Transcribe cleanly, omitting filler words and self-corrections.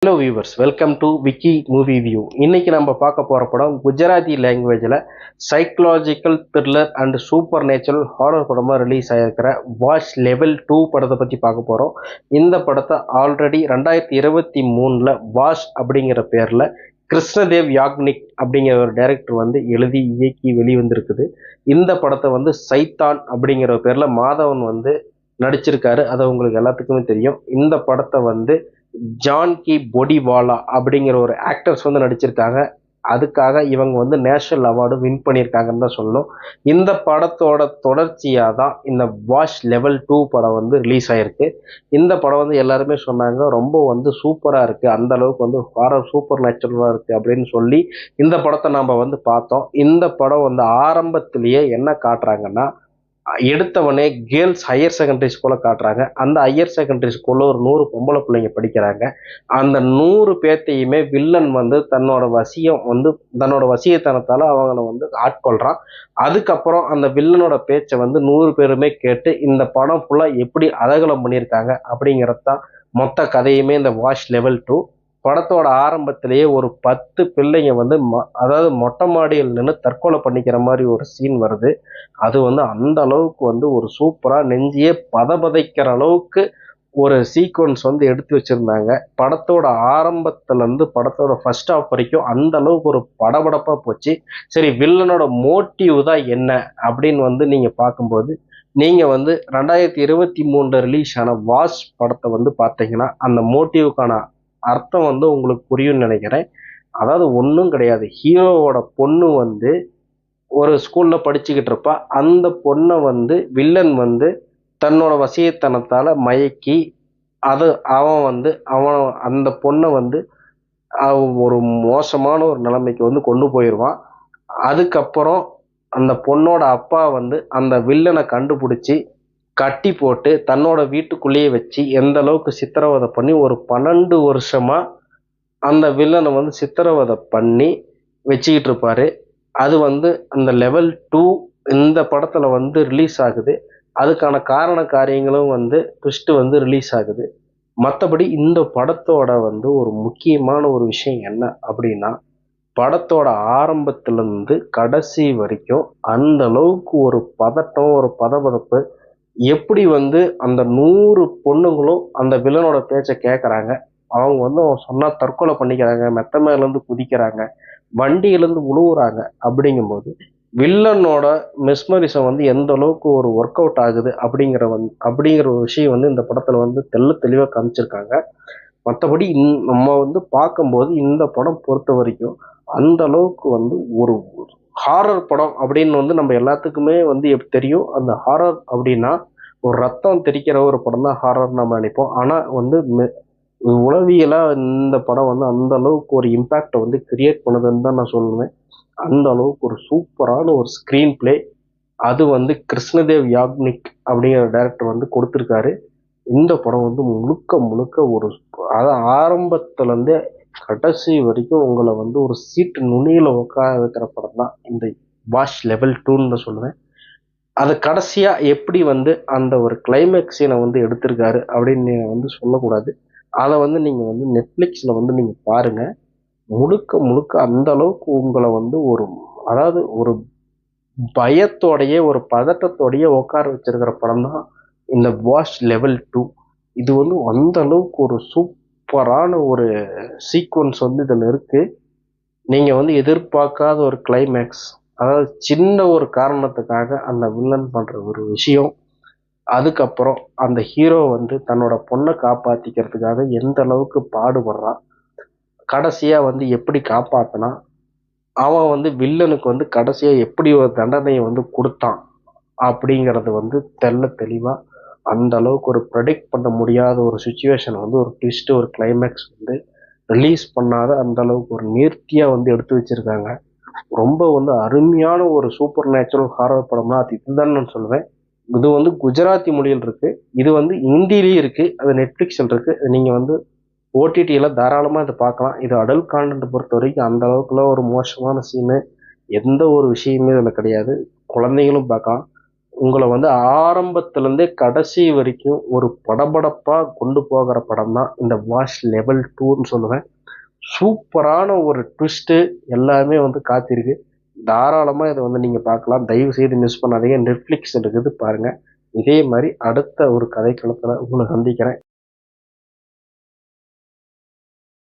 Hello viewers, welcome to Vicky movie view. இன்னைக்கு நம்ம பார்க்க போகிற படம் குஜராத்தி லாங்குவேஜில் psychological thriller and super natural horror படமாக ரிலீஸ் ஆகிருக்கிற வாஷ் லெவல் 2 படத்தை பற்றி பார்க்க போகிறோம். இந்த படத்தை ஆல்ரெடி 2023 வாஷ் அப்படிங்கிற பேரில் கிருஷ்ணதேவ் யாக்னிக் அப்படிங்கிற ஒரு டைரக்டர் வந்து எழுதி இயக்கி வெளிவந்திருக்குது. இந்த படத்தை வந்து சைத்தான் அப்படிங்கிற பேரில் மாதவன் வந்து நடிச்சிருக்காரு. அது உங்களுக்கு எல்லாத்துக்குமே தெரியும். இந்த படத்தை வந்து ஜான்கி பொடிவாலா அப்படிங்கிற ஒரு ஆக்டர்ஸ் வந்து நடிச்சிருக்காங்க. அதுக்காக இவங்க வந்து நேஷனல் அவார்டு வின் பண்ணியிருக்காங்கன்னு தான் சொல்லணும். இந்த படத்தோட தொடர்ச்சியாக தான் இந்த வாஷ் லெவல் 2 படம் வந்து ரிலீஸ் ஆகிருக்கு. இந்த படம் வந்து எல்லாருமே சொன்னாங்க ரொம்ப வந்து சூப்பராக இருக்குது, அந்த அளவுக்கு வந்து ஹாரர் சூப்பர் நேச்சுரலாக இருக்குது அப்படின்னு சொல்லி இந்த படத்தை நாம் வந்து பார்த்தோம். இந்த படம் வந்து ஆரம்பத்திலேயே என்ன காட்டுறாங்கன்னா, எடுத்தவனே கேர்ள்ஸ் ஹையர் செகண்டரி ஸ்கூலை காட்டுறாங்க. அந்த ஹையர் செகண்டரி ஸ்கூலில் ஒரு 100 பொம்பளை பிள்ளைங்க படிக்கிறாங்க. அந்த 100 பேர்த்தையுமே வில்லன் வந்து தன்னோட வசியத்தனத்தால் அவங்கள வந்து ஆட்கொள்கிறான். அதுக்கப்புறம் அந்த வில்லனோட பேச்சை வந்து 100 பேருமே கேட்டு இந்த படம் ஃபுல்லாக எப்படி அதகலம் பண்ணியிருக்காங்க அப்படிங்கிறது தான் மொத்த கதையுமே இந்த வாஷ் லெவல் 2. படத்தோட ஆரம்பத்திலேயே ஒரு 10 பிள்ளைங்க வந்து அதாவது மொட்டை மாடியில் நின்று தற்கொலை பண்ணிக்கிற மாதிரி ஒரு சீன் வருது. அது வந்து அந்த அளவுக்கு வந்து ஒரு சூப்பராக நெஞ்சியே பதைக்கிற அளவுக்கு ஒரு சீக்வன்ஸ் வந்து எடுத்து வச்சுருந்தாங்க. படத்தோட ஆரம்பத்துலேருந்து படத்தோட ஃபர்ஸ்ட் ஹாஃப் வரைக்கும் அந்த அளவுக்கு ஒரு படபடப்பாக போச்சு. சரி, வில்லனோட மோட்டிவ் தான் என்ன அப்படின்னு வந்து நீங்கள் பார்க்கும்போது, நீங்கள் வந்து 2023 ரிலீஸ் ஆன வாஷ் படத்தை வந்து பார்த்தீங்கன்னா அந்த மோட்டிவுக்கான அர்த்தம் வந்து உங்களுக்கு புரியும்னு நினைக்கிறேன். அதாவது ஒன்றும் கிடையாது. ஹீரோவோட பொண்ணு வந்து ஒரு ஸ்கூலில் படிச்சுக்கிட்டு இருப்பா. அந்த பொண்ணை வந்து வில்லன் வந்து தன்னோட வசியத்தனத்தால் மயக்கி அவன் அந்த பொண்ணை வந்து ஒரு மோசமான ஒரு நிலைமைக்கு வந்து கொண்டு போயிடுவான். அதுக்கப்புறம் அந்த பொண்ணோட அப்பா வந்து அந்த வில்லனை கண்டுபிடிச்சி கட்டி போட்டு தன்னோட வீட்டுக்குள்ளேயே வச்சு எந்த அளவுக்கு சித்திரவதை பண்ணி ஒரு 12 வருஷமாக அந்த வில்லனை வந்து சித்திரவதை பண்ணி வச்சுக்கிட்டு இருப்பாரு. அது வந்து அந்த லெவல் 2 இந்த படத்தில் வந்து ரிலீஸ் ஆகுது. அதுக்கான காரண காரியங்களும் வந்து ட்விஸ்ட்டு வந்து ரிலீஸ் ஆகுது. மற்றபடி இந்த படத்தோட வந்து ஒரு முக்கியமான ஒரு விஷயம் என்ன அப்படின்னா, படத்தோட ஆரம்பத்திலேருந்து கடைசி வரைக்கும் அந்த அளவுக்கு ஒரு பதட்டம், ஒரு பதபதப்பு. எப்படி வந்து அந்த 100 பொண்ணுங்களும் அந்த வில்லனோட பேச்சை கேட்குறாங்க. அவங்க வந்து சொன்னால் தற்கொலை பண்ணிக்கிறாங்க, மெத்த மேலேருந்து குதிக்கிறாங்க, வண்டியிலேருந்து விழுவுறாங்க. அப்படிங்கும்போது வில்லனோட மெஸ்மரிசம் வந்து எந்த அளவுக்கு ஒரு ஒர்க் அவுட் ஆகுது அப்படிங்கிற ஒரு விஷயம் வந்து இந்த படத்தில் வந்து தெளிவாக காமிச்சிருக்காங்க. மற்றபடி நம்ம வந்து பார்க்கும்போது இந்த படம் பொறுத்த வரைக்கும் அந்த அளவுக்கு வந்து ஒரு ஹாரர் படம் அப்படின்னு வந்து நம்ம எல்லாத்துக்குமே வந்து எப்படி தெரியும். அந்த ஹாரர் அப்படின்னா ஒரு ரத்தம் தெரிக்கிற ஒரு படம் தான் ஹாரர் நம்ம நினைப்போம். ஆனால் வந்து உளவியலாக இந்த படம் வந்து அந்த அளவுக்கு ஒரு இம்பேக்டை வந்து கிரியேட் பண்ணுதுன்னு தான் நான் சொல்லுவேன். அந்த அளவுக்கு ஒரு சூப்பரான ஒரு ஸ்க்ரீன் பிளே. அது வந்து கிருஷ்ணதேவ் யாக்னிக் அப்படிங்கிற டைரக்டர் வந்து கொடுத்துருக்காரு. இந்த படம் வந்து முழுக்க ஒரு அதாவது ஆரம்பத்துலேருந்தே கடைசி வரைக்கும் உங்களை வந்து ஒரு சீட்டு நுனியில் உட்கார வைக்கிற படம் தான் இந்த வாஷ் லெவல் 2ன்னு சொல்லுவேன். அது கடைசியாக எப்படி வந்து அந்த ஒரு கிளைமேக்ஸ் சீனை வந்து எடுத்திருக்காரு அப்படின்னு நீங்கள் வந்து சொல்லக்கூடாது. அதை வந்து நீங்கள் வந்து நெட்ஃப்ளிக்ஸில் வந்து நீங்கள் பாருங்கள். முழுக்க அந்த அளவுக்கு உங்களை வந்து அதாவது ஒரு பயத்தோடையே ஒரு பதட்டத்தோடையே உட்கார வச்சிருக்கிற படம் தான் இந்த வாஷ் லெவல் 2. இது வந்து அந்த அளவுக்கு ஒரு சூப்பரான ஒரு சீக்வன்ஸ் வந்து இதில் இருக்குது. நீங்கள் வந்து எதிர்பார்க்காத ஒரு கிளைமேக்ஸ், அதாவது சின்ன ஒரு காரணத்துக்காக அந்த வில்லன் பண்ணுற ஒரு விஷயம். அதுக்கப்புறம் அந்த ஹீரோ வந்து தன்னோட பொண்ணை காப்பாற்றிக்கிறதுக்காக எந்த அளவுக்கு பாடுபடுறான், கடைசியாக வந்து எப்படி காப்பாற்றினா, அவன் வந்து வில்லனுக்கு வந்து கடைசியாக எப்படி ஒரு தண்டனையை வந்து கொடுத்தான் அப்படிங்கிறது வந்து தெளிவாக அந்த அளவுக்கு ஒரு ப்ரெடிக்ட் பண்ண முடியாத ஒரு சுச்சுவேஷன் வந்து ஒரு ட்விஸ்ட்டு, ஒரு கிளைமேக்ஸ் வந்து ரிலீஸ் பண்ணாத அந்த அளவுக்கு ஒரு நேர்த்தியாக வந்து எடுத்து வச்சுருக்காங்க. ரொம்ப வந்து அருமையான ஒரு சூப்பர் நேச்சுரல் ஹாரர் படம்னா அது இதுதான் நான் சொல்லுவேன். இது வந்து குஜராத்தி மொழியில் இருக்குது, இது வந்து ஹிந்திலேயும் இருக்குது, அது நெட்ஃப்ளிக்ஸில் இருக்குது. நீங்கள் வந்து ஓடிடியில் தாராளமாக இதை பார்க்கலாம். இது அடல்ட் கான்டென்ட் பொறுத்த வரைக்கும் அந்த அளவுக்குலாம் ஒரு மோசமான சீனு எந்த ஒரு விஷயமே இதில் கிடையாது. குழந்தைகளும் பார்க்கலாம். உங்களை வந்து ஆரம்பத்துலேருந்தே கடைசி வரைக்கும் ஒரு படபடப்பாக கொண்டு போகிற படம் தான் இந்த வாஷ் லெவல் 2ன்னு சொல்லுவேன். சூப்பரான ஒரு ட்விஸ்ட்டு எல்லாமே வந்து காத்திருக்கு. தாராளமாக இதை வந்து நீங்கள் பார்க்கலாம். தயவு செய்து மிஸ் பண்ணாதீங்க. நெட்ஃப்ளிக்ஸ் இருக்குது பாருங்கள். இதே மாதிரி அடுத்த ஒரு கதைக்களத்தில் உங்களை சந்திக்கிறேன்.